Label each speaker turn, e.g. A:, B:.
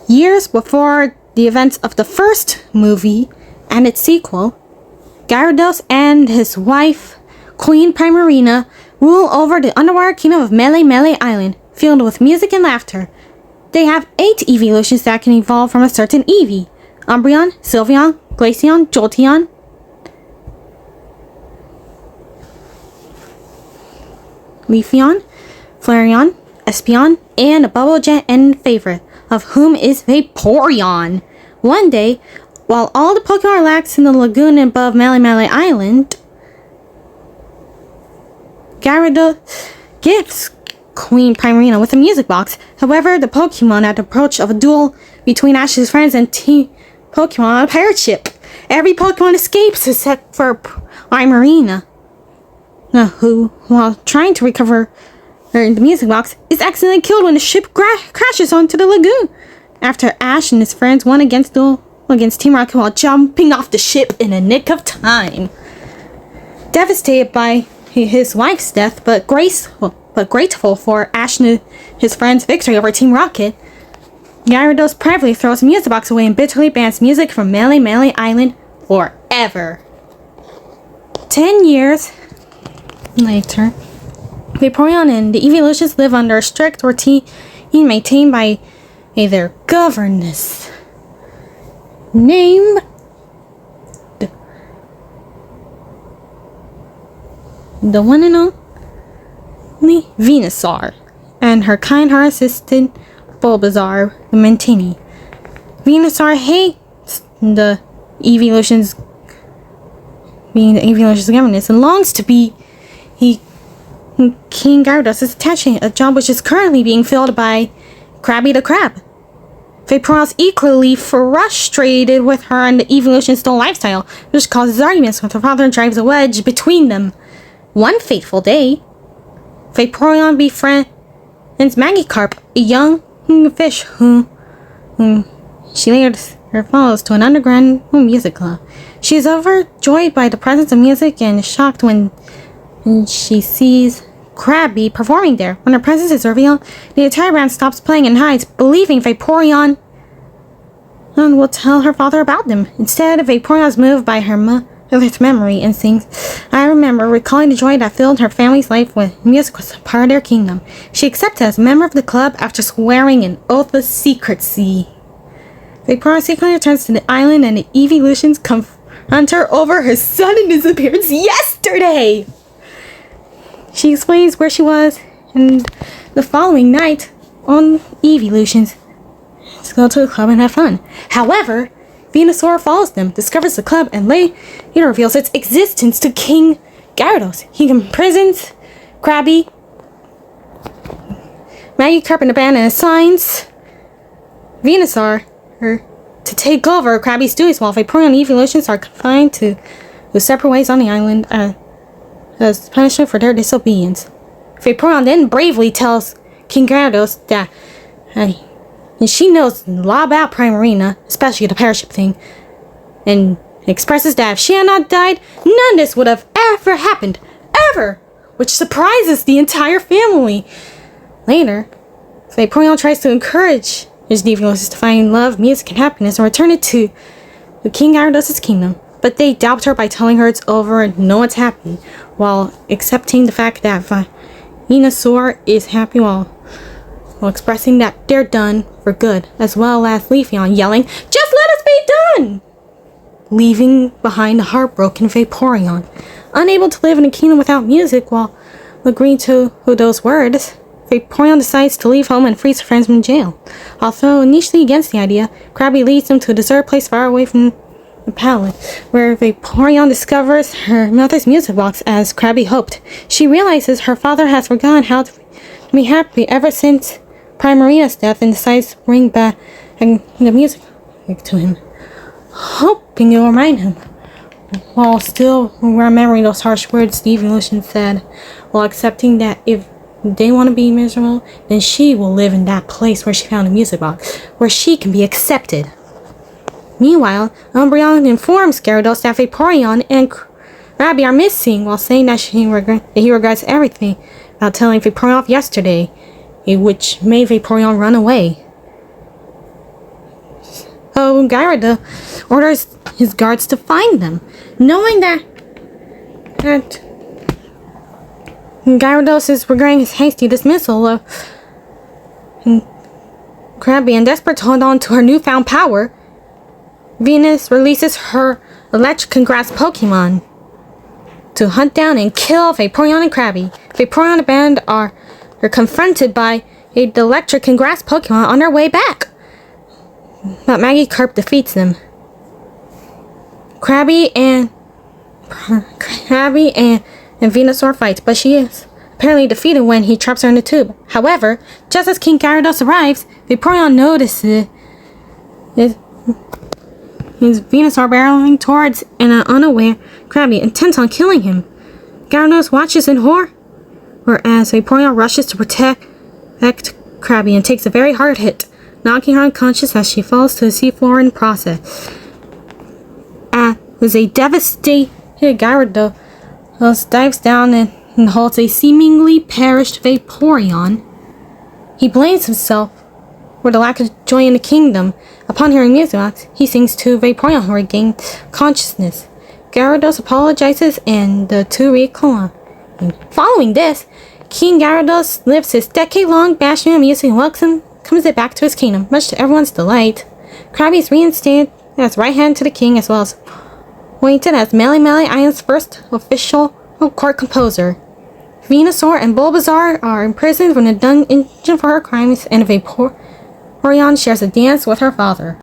A: Years before the events of the first movie and its sequel, Gyarados and his wife, Queen Primarina, rule over the underwater kingdom of Mele Mele Island, filled with music and laughter. They have 8 evolutions that can evolve from a certain Eevee: Umbreon, Sylveon, Glaceon, Jolteon, Leafeon, Flareon, Espeon, and a Bubble Jet end favorite, of whom is Vaporeon. One day, while all the Pokemon relax in the lagoon above Mele Mele Island, Gyarados gifts Queen Primarina with a music box. However, the Pokemon at the approach of a duel between Ash's friends and Team Pokemon on a pirate ship. Every Pokemon escapes except for Primarina, who, while trying to recover the music box, is accidentally killed when the ship crashes onto the lagoon. After Ash and his friends won against Team Rocket while jumping off the ship in a nick of time. Devastated by his wife's death, but grateful for Ash and his friends' victory over Team Rocket, Gyarados privately throws the music box away and bitterly bans music from Mele Mele Island forever. 10 years later, Vaporeon and the Evolutions live under a strict routine maintained by their governess named the one and only Venusaur, and her kind-hearted assistant Bulbasaur, the Mantini. Venusaur hates the Evolutions governess and longs to be King Gyarados is attaching a job which is currently being filled by Krabby the Crab. Vaporeon is equally frustrated with her and the Evolution style lifestyle, which causes arguments with her father and drives a wedge between them. One fateful day, Vaporeon befriends Magikarp, a young fish whom she later follows to an underground music club. She is overjoyed by the presence of music and is shocked when she sees Krabby performing there. When her presence is revealed, the entire band stops playing and hides, believing Vaporeon will tell her father about them. Instead, Vaporeon is moved by her mother's memory and sings, "I remember," recalling the joy that filled her family's life when music was a part of their kingdom. She accepts as a member of the club after swearing an oath of secrecy. Vaporeon secretly returns to the island and the Evolutions confront her over her sudden disappearance yesterday. She explains where she was, and the following night on Evolutions, let's go to the club and have fun. However, Venusaur follows them, discovers the club, and later reveals its existence to King Gyarados. He imprisons Krabby, Magikarp, and the band, and assigns Venusaur to take over Krabby's duties, while Vaporeon and Evolutions are confined to separate ways on the island as punishment for their disobedience. Vaporeon then bravely tells King Gyarados that and she knows a lot about Primarina, especially the parachute thing, and expresses that if she had not died, none of this would have ever happened, ever, which surprises the entire family. Later, Vaporeon tries to encourage his Evolutions to find love, music, and happiness and return it to King Gyarados' kingdom, but they doubt her by telling her it's over and know what's happening, while accepting the fact that Venusaur is happy while expressing that they're done for good, as well as Leafeon yelling, "Just let us be done!" leaving behind a heartbroken Vaporeon. Unable to live in a kingdom without music while agreeing to those words, Vaporeon decides to leave home and frees her friends from jail. Although initially against the idea, Krabby leads them to a deserted place far away from the palace, where Vaporeon discovers her mother's music box as Krabby hoped. She realizes her father has forgotten how to be happy ever since Primarina's death and decides to bring back the music to him, hoping it will remind him, while still remembering those harsh words the Evolution said, while accepting that if they want to be miserable, then she will live in that place where she found the music box, where she can be accepted. Meanwhile, Umbreon informs Gyarados that Vaporeon and Krabby are missing, while saying that he regrets everything about telling Vaporeon off yesterday, which made Vaporeon run away. Gyarados orders his guards to find them, knowing that Gyarados is regretting his hasty dismissal of Krabby and desperate to hold on to her newfound power. Venus releases her electric and grass Pokemon to hunt down and kill Vaporeon and Krabby. Vaporeon and the band are confronted by the electric and grass Pokemon on their way back, but Magikarp defeats them. Krabby and Venusaur fights, but she is apparently defeated when he traps her in the tube. However, just as King Gyarados arrives, Vaporeon notices his Venusaur barreling towards an unaware Krabby, intent on killing him. Gyarados watches in horror, whereas Vaporeon rushes to protect Krabby and takes a very hard hit, knocking her unconscious as she falls to the seafloor in the process. As a devastated Gyarados dives down and holds a seemingly perished Vaporeon. He blames himself for the lack of joy in the kingdom. Upon hearing music, he sings to Vaporeon, who regains consciousness. Gyarados apologizes and the two recline. Following this, King Gyarados lifts his decade-long bashment music and comes it back to his kingdom, much to everyone's delight. Krabby is reinstated as right hand to the king, as well as appointed as Melee Island's first official court composer. Venusaur and Bulbasaur are imprisoned when a dungeon for her crimes, and Vaporeon shares a dance with her father.